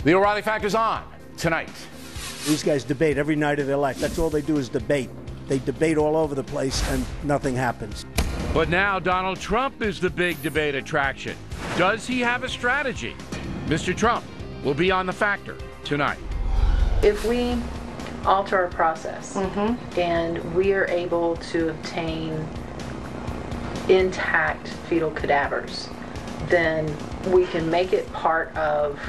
The O'Reilly Factor's on tonight. These guys debate every night of their life. That's all they do is debate. They debate all over the place and nothing happens. But now Donald Trump is the big debate attraction. Does he have a strategy? Mr. Trump will be on The Factor tonight. If we alter our process and we are able to obtain intact fetal cadavers, then we can make it part of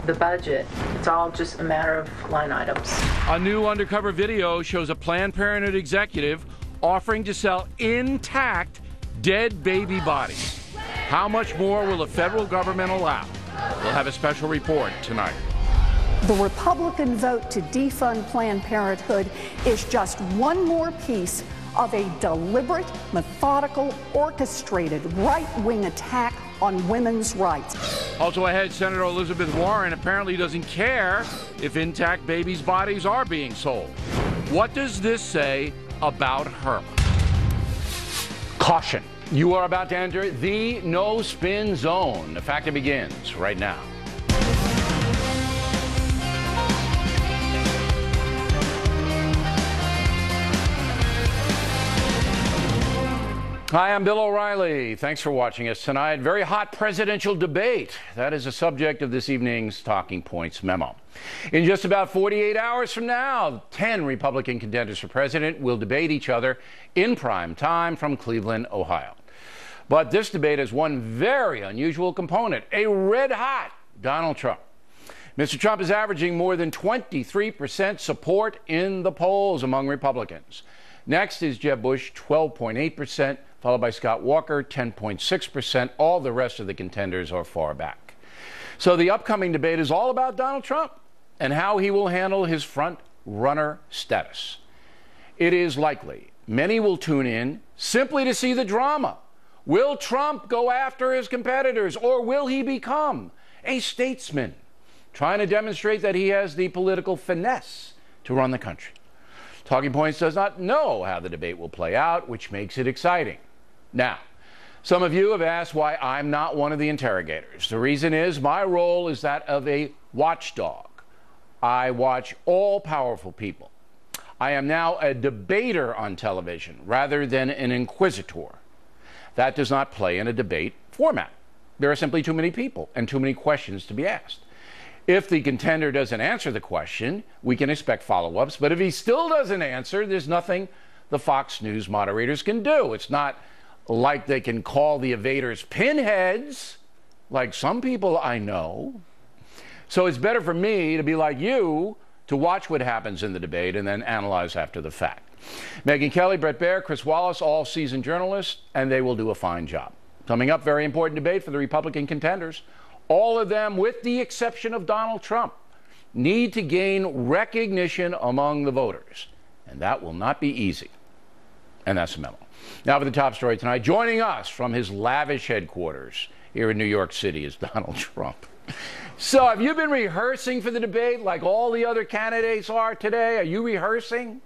the budget. It's all just a matter of line items. A new undercover video shows a Planned Parenthood executive offering to sell intact dead baby bodies. How much more will the federal government allow? We'll have a special report tonight. The Republican vote to defund Planned Parenthood is just one more piece of a deliberate, methodical, orchestrated right-wing attack on women's rights. Also ahead, Senator Elizabeth Warren apparently doesn't care if intact babies' bodies are being sold. What does this say about her? Caution. You are about to enter the no-spin zone. The Factor begins right now. Hi, I'm Bill O'Reilly. Thanks for watching us tonight. Very hot presidential debate. That is the subject of this evening's Talking Points memo. In just about 48 hours from now, 10 Republican contenders for president will debate each other in prime time from Cleveland, Ohio. But this debate has one very unusual component, a red-hot Donald Trump. Mr. Trump is averaging more than 23% support in the polls among Republicans. Next is Jeb Bush, 12.8%, followed by Scott Walker, 10.6%. All the rest of the contenders are far back. So the upcoming debate is all about Donald Trump and how he will handle his front-runner status. It is likely many will tune in simply to see the drama. Will Trump go after his competitors, or will he become a statesman, trying to demonstrate that he has the political finesse to run the country? Talking Points does not know how the debate will play out, which makes it exciting. Now, some of you have asked why I'm not one of the interrogators. The reason is my role is that of a watchdog. I watch all powerful people. I am now a debater on television rather than an inquisitor. That does not play in a debate format. There are simply too many people and too many questions to be asked. If the contender doesn't answer the question, we can expect follow-ups. But if he still doesn't answer, there's nothing the Fox News moderators can do. It's not like they can call the evaders pinheads, like some people I know. So it's better for me to be like you, to watch what happens in the debate and then analyze after the fact. Megyn Kelly, Bret Baier, Chris Wallace, all seasoned journalists, and they will do a fine job. Coming up, very important debate for the Republican contenders. All of them, with the exception of Donald Trump, need to gain recognition among the voters. And that will not be easy. And that's the memo. Now for the top story tonight. Joining us from his lavish headquarters here in New York City is Donald Trump. So have you been rehearsing for the debate like all the other candidates are today? Are you rehearsing?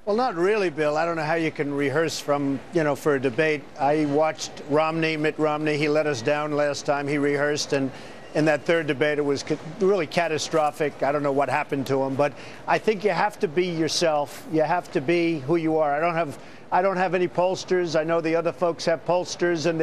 Well, not really, Bill. I don't know how you can rehearse for a debate. I watched Mitt Romney. He let us down last time he rehearsed, and in that third debate, it was really catastrophic. I don't know what happened to him, but I think you have to be yourself. You have to be who you are. I don't have any pollsters. I know the other folks have pollsters, and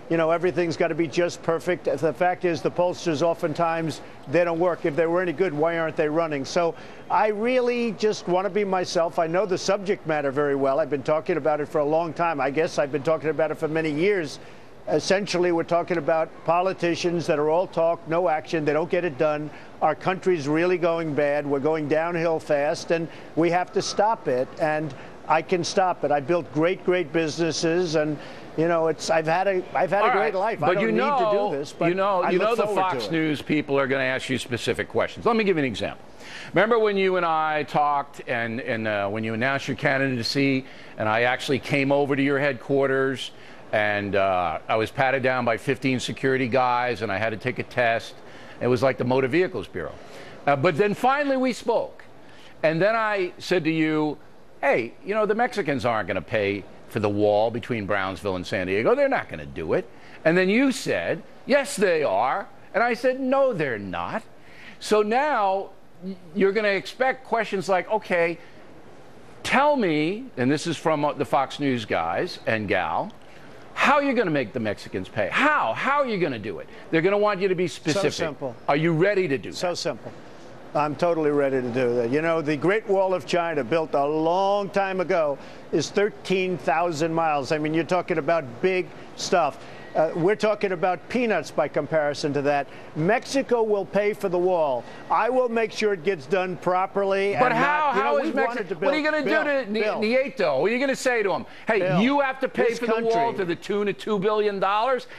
everything's got to be just perfect. The fact is, the pollsters oftentimes, they don't work. If they were any good, why aren't they running? So I really just want to be myself. I know the subject matter very well. I've been talking about it for a long time. I guess I've been talking about it for many years. Essentially, we're talking about politicians that are all talk, no action. They don't get it done. Our country's really going bad. We're going downhill fast, and we have to stop it. And I can stop it. I built great businesses, and I've had a great life. But I don't need to do this. But the Fox News people are going to ask you specific questions. Let me give you an example. Remember when you and I talked, and when you announced your candidacy, and I actually came over to your headquarters, and I was patted down by 15 security guys, and I had to take a test. It was like the Motor Vehicles Bureau. But then finally we spoke, and then I said to you, hey, the Mexicans aren't going to pay for the wall between Brownsville and San Diego. They're not going to do it. And then you said, yes, they are. And I said, no, they're not. So now you're going to expect questions like, okay, tell me, and this is from the Fox News guys and gal, how are you going to make the Mexicans pay? How? How are you going to do it? They're going to want you to be specific. So simple. Are you ready to do that? So simple. I'm totally ready to do that. You know, the Great Wall of China, built a long time ago, is 13,000 miles. I mean, you're talking about big stuff. We're talking about peanuts by comparison to that. Mexico will pay for the wall. I will make sure it gets done properly. But how is Mexico? What are you going to do to Nieto? What are you going to say to him? Hey, Bill, you have to pay for the wall to the tune of $2 billion?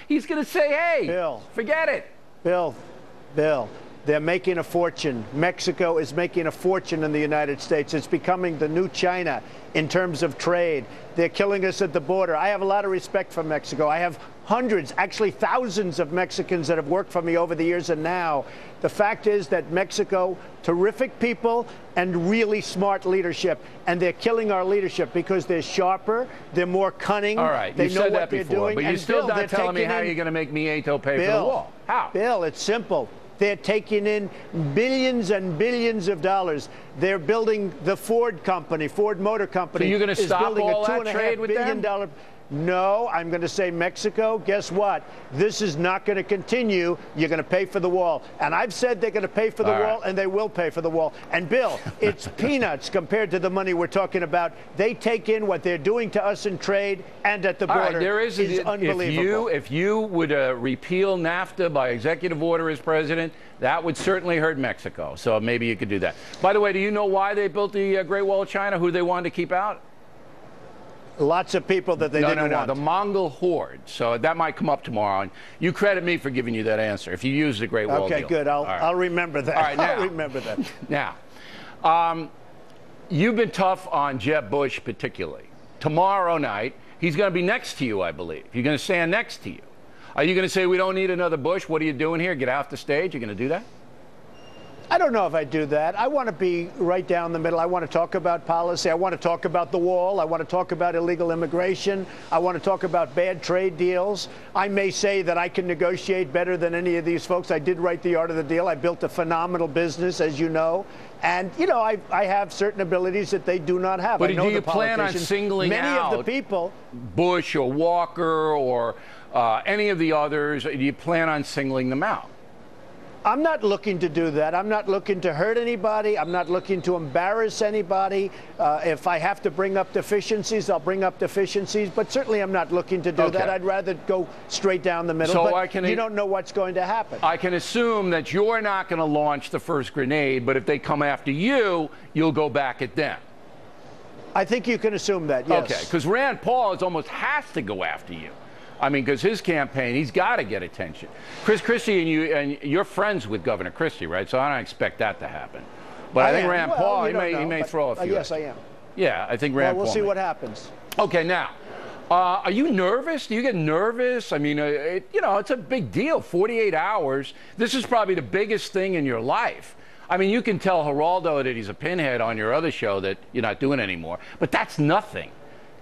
He's going to say, hey, Bill, forget it. Bill, they're making a fortune. Mexico is making a fortune in the United States. It's becoming the new China in terms of trade. They're killing us at the border. I have a lot of respect for Mexico. I have hundreds, actually thousands of Mexicans that have worked for me over the years, and now the fact is that Mexico, terrific people and really smart leadership, and they're killing our leadership because they're sharper, they're more cunning. All right, they you know said what that they're before, doing. but you're still not telling me how you're going to make Nieto pay for the wall. How? Bill, it's simple. They're taking in billions and billions of dollars. They're building the Ford company, Ford Motor Company. So you're going to stop all that trade with them? No, I'm going to say, Mexico, guess what? This is not going to continue. You're going to pay for the wall. And I've said they're going to pay for the wall, and they will pay for the wall. And, Bill, it's peanuts compared to the money we're talking about. They take in what they're doing to us in trade and at the border. All right, there is unbelievable. If you would repeal NAFTA by executive order as president, that would certainly hurt Mexico. So maybe you could do that. By the way, do you know why they built the Great Wall of China? Who they wanted to keep out? Lots of people that they didn't want. The Mongol horde. So that might come up tomorrow. And you credit me for giving you that answer if you use the Great Wall deal. Okay, good. I'll remember that. All right, now, I'll remember that. Now, you've been tough on Jeb Bush particularly. Tomorrow night, he's going to be next to you, I believe. He's going to stand next to you. Are you going to say, we don't need another Bush? What are you doing here? Get off the stage? You're going to do that? I don't know if I do that. I want to be right down the middle. I want to talk about policy. I want to talk about the wall. I want to talk about illegal immigration. I want to talk about bad trade deals. I may say that I can negotiate better than any of these folks. I did write The Art of the Deal. I built a phenomenal business, as you know. And, you know, I have certain abilities that they do not have. But I know do you plan on singling many out of the people, Bush or Walker or any of the others? Do you plan on singling them out? I'm not looking to do that. I'm not looking to hurt anybody. I'm not looking to embarrass anybody. If I have to bring up deficiencies, I'll bring up deficiencies. But certainly I'm not looking to do that. I'd rather go straight down the middle. So but you don't know what's going to happen. I can assume that you're not going to launch the first grenade, but if they come after you, you'll go back at them. I think you can assume that, yes. Okay, because Rand Paul almost has to go after you. I mean, because his campaign, he's got to get attention. Chris Christie and you're friends with Governor Christie, right? So I don't expect that to happen. But I think Rand Paul, he may throw a few. Yes, I am. Yeah, I think Rand Paul. We'll see what happens. Okay, now, are you nervous? Do you get nervous? I mean, you know, it's a big deal. 48 hours. This is probably the biggest thing in your life. I mean, you can tell Geraldo that he's a pinhead on your other show that you're not doing anymore. But that's nothing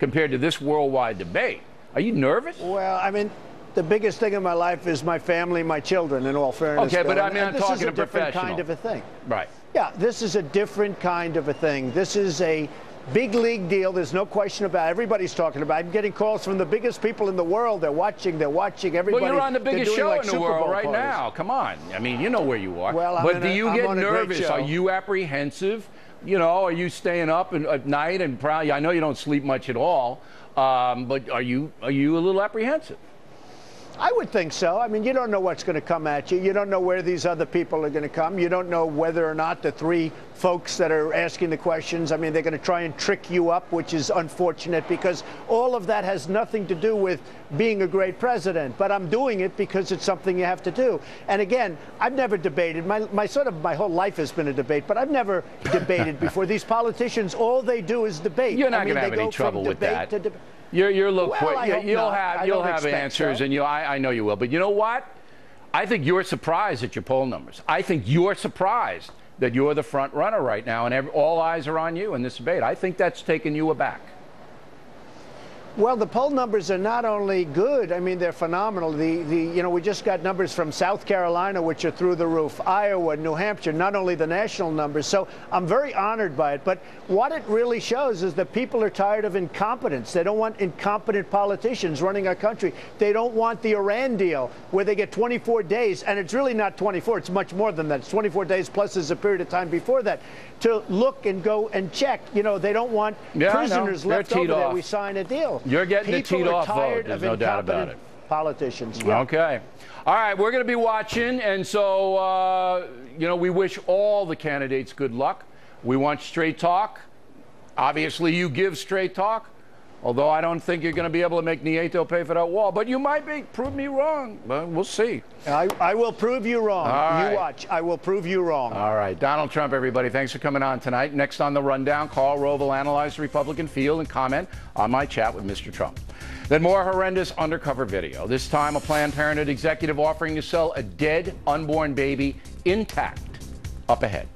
compared to this worldwide debate. Are you nervous? Well, I mean, the biggest thing in my life is my family, my children, in all fairness. Okay, but I mean, I'm talking to professional. This is a different kind of a thing. Right. Yeah, this is a different kind of a thing. This is a big league deal. There's no question about it. Everybody's talking about it. I'm getting calls from the biggest people in the world. They're watching. Everybody. Well, you're on the biggest show like in the world right parties. now. Come on. I mean, you know where you are. Well, but do you get nervous? Are you apprehensive? You know, are you staying up at night and probably? I know you don't sleep much at all. But are you a little apprehensive? I would think so. I mean, you don't know what's going to come at you. You don't know where these other people are going to come. You don't know whether or not the three folks that are asking the questions, I mean, they're going to try and trick you up, which is unfortunate because all of that has nothing to do with being a great president. But I'm doing it because it's something you have to do. And again, I've never debated. My whole life has been a debate, but I've never debated before. These politicians, all they do is debate. You're not going to have any trouble with that. You're a little quick. You'll have answers, and I know you will. But you know what? I think you're surprised at your poll numbers. I think you're surprised that you're the front runner right now, and all eyes are on you in this debate. I think that's taken you aback. Well, the poll numbers are not only good, I mean, they're phenomenal. We just got numbers from South Carolina, which are through the roof, Iowa, New Hampshire, not only the national numbers. So I'm very honored by it. But what it really shows is that people are tired of incompetence. They don't want incompetent politicians running our country. They don't want the Iran deal where they get 24 days, and it's really not 24. It's much more than that. It's 24 days plus there's a period of time before that to look and go and check. You know, they don't want prisoners left over there. We sign a deal. You're getting the teed-off vote. There's no doubt about it. Politicians. Yeah. Okay. All right, we're going to be watching, and so, we wish all the candidates good luck. We want straight talk. Obviously, you give straight talk, although I don't think you're going to be able to make Nieto pay for that wall. But you might be. Prove me wrong. Well, we'll see. I will prove you wrong. Right. You watch. I will prove you wrong. All right. Donald Trump, everybody, thanks for coming on tonight. Next on the Rundown, Karl Rove will analyze the Republican field and comment on my chat with Mr. Trump. Then more horrendous undercover video. This time, a Planned Parenthood executive offering to sell a dead unborn baby intact. Up ahead.